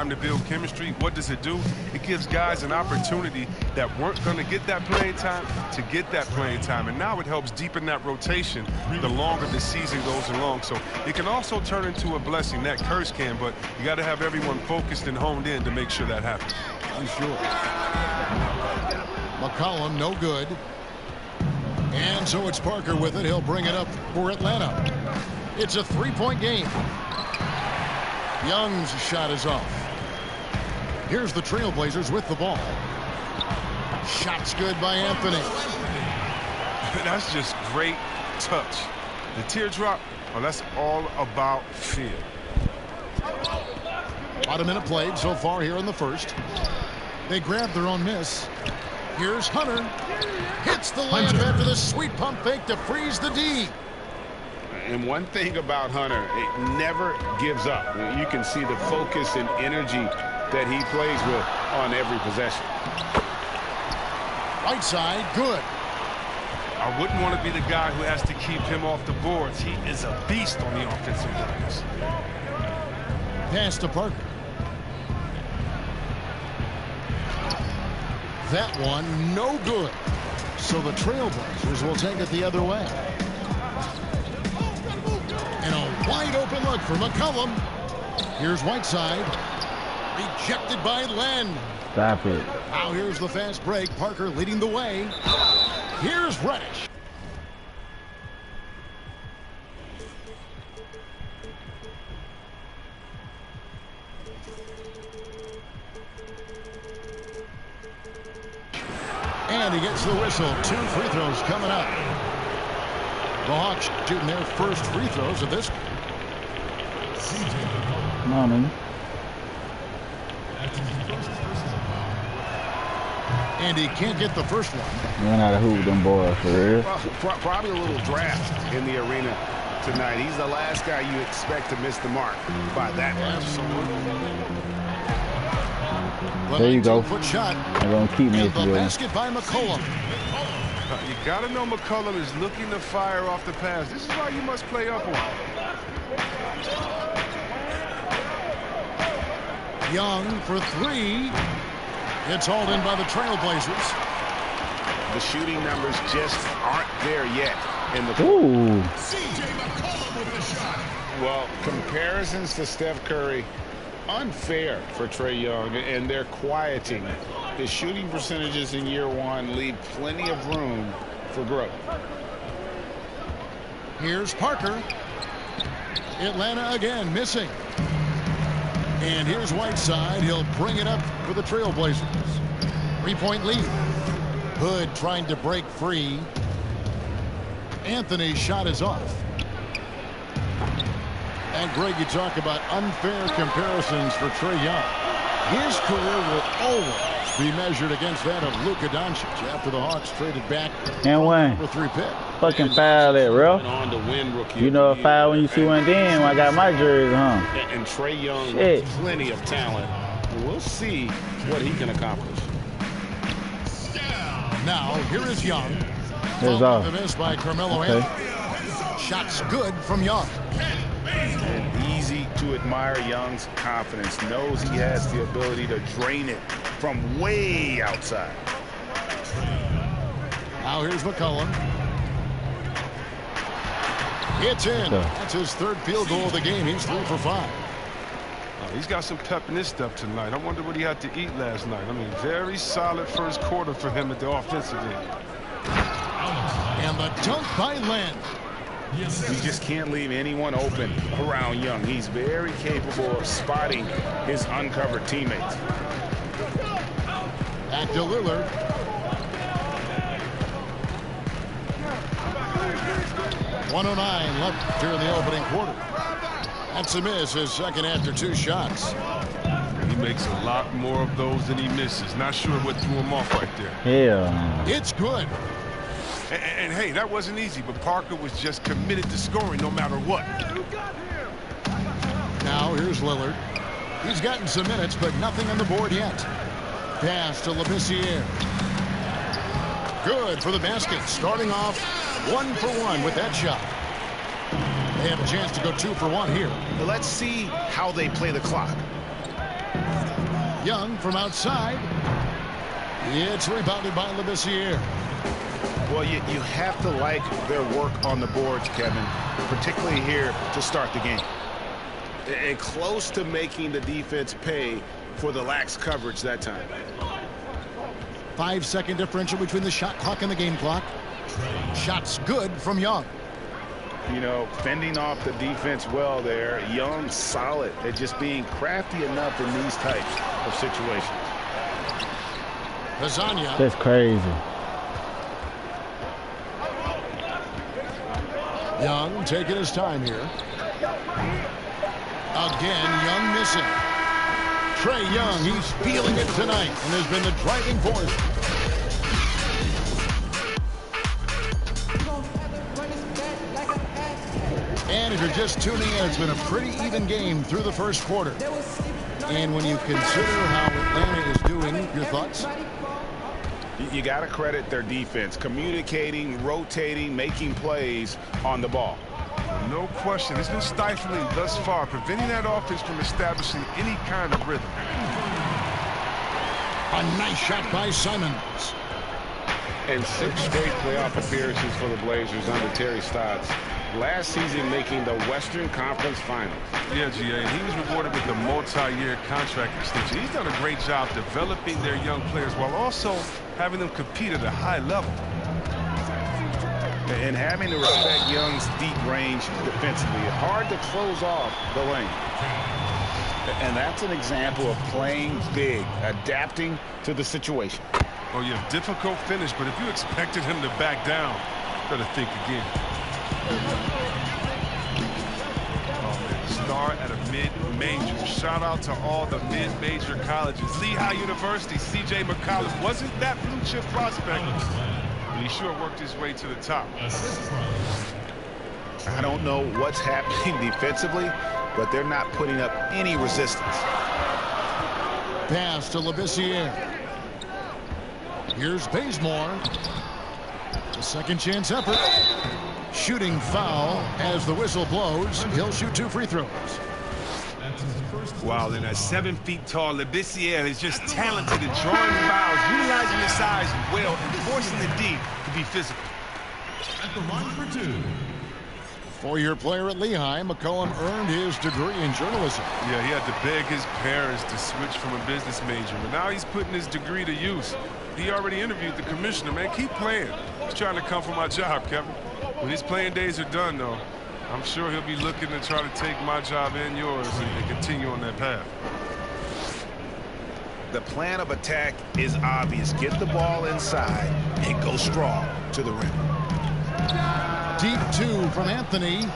time to build chemistry. What does it do? It gives guys an opportunity that weren't going to get that playing time to get that playing time. And now it helps deepen that rotation the longer the season goes along. So it can also turn into a blessing. That curse can, but you got to have everyone focused and honed in to make sure that happens. Sure. McCollum, no good. And so it's Parker with it. He'll bring it up for Atlanta. It's a three-point game. Young's shot is off. Here's the Trailblazers with the ball. Shot's good by Anthony. That's just great touch. The teardrop, well, that's all about feel. About a minute played so far here in the first. They grab their own miss. Here's Hunter. Hits the layup after the sweet pump fake to freeze the D. And one thing about Hunter, it never gives up. You can see the focus and energy that he plays with on every possession. Right side, good. I wouldn't want to be the guy who has to keep him off the boards. He is a beast on the offensive glass. Pass to Parker. That one, no good. So the Trailblazers will take it the other way. And a wide open look for McCollum. Here's Whiteside. Rejected by Len. Stop it. Now here's the fast break. Parker leading the way. Here's Reddish. And he gets the whistle. 2 free throws coming up. The Hawks shooting their first free throws of this. Come on, man. And he can't get the first one. Run out of hoop them boys for real. Well, probably a little draft in the arena tonight. He's the last guy you expect to miss the mark by that much. There you go. Foot shot. They're going to keep me if the you basket by McCollum. You got to know McCollum is looking to fire off the pass. This is why you must play up on him. Young for 3. It's hauled in by the Trailblazers. The shooting numbers just aren't there yet in the Ooh. C.J. McCollum with the shot. Well, comparisons to Steph Curry, unfair for Trae Young, and they're quieting. His shooting percentages in year 1 leave plenty of room for growth. Here's Parker. Atlanta again missing. And here's Whiteside. He'll bring it up for the Trailblazers. 3-point lead. Hood trying to break free. Anthony's shot is off. And Greg, you talk about unfair comparisons for Trae Young. His career will always be measured against that of Luka Doncic after the Hawks traded back And Wayne. for 3 pick. Fucking foul there, bro. On to win rookie You know a foul when you see one then when I got my jersey, huh? And Trae Young Shit. with plenty of talent. We'll see what he can accomplish. Now, here is Young. There's Followed off. the miss by Carmelo Okay. Anthony. Shot's good from Young. And easy to admire Young's confidence. Knows he has the ability to drain it from way outside. Now here's McCollum. It's in. That's his 3rd field goal of the game. He's 3 for 5. He's got some pep in his step tonight. I wonder what he had to eat last night. I mean, very solid first quarter for him at the offensive end. And the dunk by Len. You just can't leave anyone open around Young. He's very capable of spotting his uncovered teammates. Back to Lillard. .109 left here in the opening quarter. That's a miss, his second after 2 shots. He makes a lot more of those than he misses. Not sure what threw him off right there. Yeah. It's good. And hey, that wasn't easy, but Parker was just committed to scoring no matter what. Now here's Lillard. He's gotten some minutes, but nothing on the board yet. Pass to Labissiere. Good for the basket. Starting off 1 for 1 with that shot. They have a chance to go 2 for 1 here. Let's see how they play the clock. Young from outside. It's rebounded by Labissiere. Well, you have to like their work on the boards, Kevin, particularly here to start the game. And close to making the defense pay for the lax coverage that time. 5-second differential between the shot clock and the game clock. Shots good from Young. You know, fending off the defense well there. Young solid at just being crafty enough in these types of situations. Lasagna. That's crazy. Young taking his time here. Again, Young missing. Trae Young, he's feeling it tonight and has been the driving force. And if you're just tuning in, it's been a pretty even game through the first quarter. And when you consider how Atlanta is doing, your thoughts? You got to credit their defense, communicating, rotating, making plays on the ball. No question. It's been stifling thus far, preventing that offense from establishing any kind of rhythm. A nice shot by Simons. And 6 straight playoff appearances for the Blazers under Terry Stotts. Last season making the Western Conference Finals. Yeah, GA, and he was rewarded with a multi-year contract extension. He's done a great job developing their young players while also having them compete at a high level. And having to respect Young's deep range defensively. Hard to close off the lane. And that's an example of playing big, adapting to the situation. Oh, yeah, difficult finish, but if you expected him to back down, better think again. Oh, man, star at a mid-major. Shout out to all the mid-major colleges. Lehigh University, C.J. McCollum wasn't that blue-chip prospect, but he sure worked his way to the top. I don't know what's happening defensively, but they're not putting up any resistance. Pass to Labissiere. Here's Bazemore. A second chance effort. Shooting foul as the whistle blows. He'll shoot 2 free throws. Wow, and a 7 feet tall Labissiere is just talented at drawing fouls, utilizing his size well, and forcing the D to be physical. At the line for 2. 4-year player at Lehigh, McCollum earned his degree in journalism. Yeah, he had to beg his parents to switch from a business major, but now he's putting his degree to use. He already interviewed the commissioner, man. Keep playing. He's trying to come for my job, Kevin. When his playing days are done, though, I'm sure he'll be looking to try to take my job and yours and continue on that path. The plan of attack is obvious. Get the ball inside and go strong to the rim. Deep 2 from Anthony.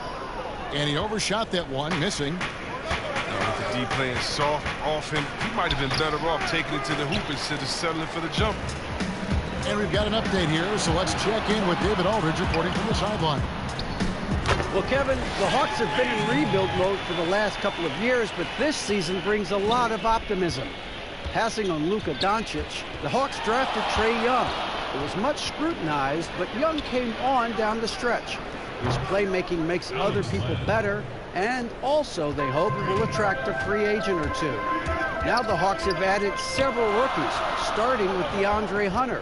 And he overshot that one, missing. With the D playing soft off him, he might have been better off taking it to the hoop instead of settling for the jumper. And we've got an update here, so let's check in with David Aldridge reporting from the sideline. Well, Kevin, the Hawks have been in rebuild mode for the last couple of years, but this season brings a lot of optimism. Passing on Luka Doncic, the Hawks drafted Trae Young. It was much scrutinized, but Young came on down the stretch. His playmaking makes other people better, and also, they hope, will attract a free agent or two. Now the Hawks have added several rookies, starting with DeAndre Hunter.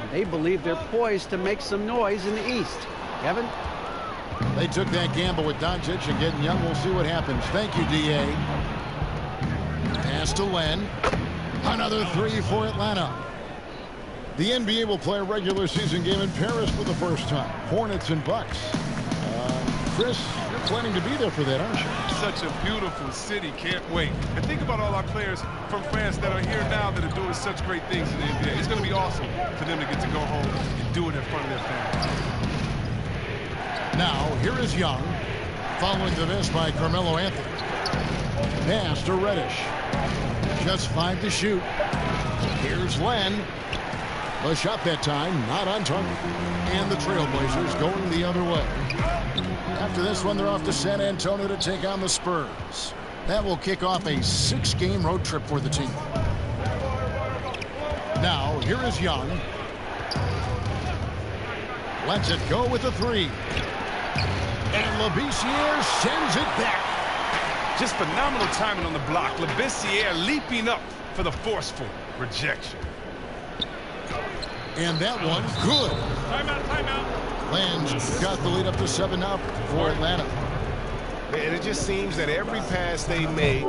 And they believe they're poised to make some noise in the East. Kevin? They took that gamble with Doncic, and getting Young, we'll see what happens. Thank you, D.A. Pass to Len. Another 3 for Atlanta. The NBA will play a regular season game in Paris for the first time. Hornets and Bucks. Chris, you're planning to be there for that, aren't you? Such a beautiful city. Can't wait. And think about all our players from France that are here now that are doing such great things in the NBA. It's going to be awesome for them to get to go home and do it in front of their fans. Now, here is Young, following the miss by Carmelo Anthony. Pass to Reddish. Just 5 to shoot. Here's Len. The shot that time, not on target. And the Trailblazers going the other way. After this one, they're off to San Antonio to take on the Spurs. That will kick off a 6-game road trip for the team. Now, here is Young. Lets it go with a 3. And Labissiere sends it back. Just phenomenal timing on the block. Labissiere leaping up for the forceful rejection. And that one, good. Timeout. Lands got the lead up to 7 now for Atlanta. And it just seems that every pass they make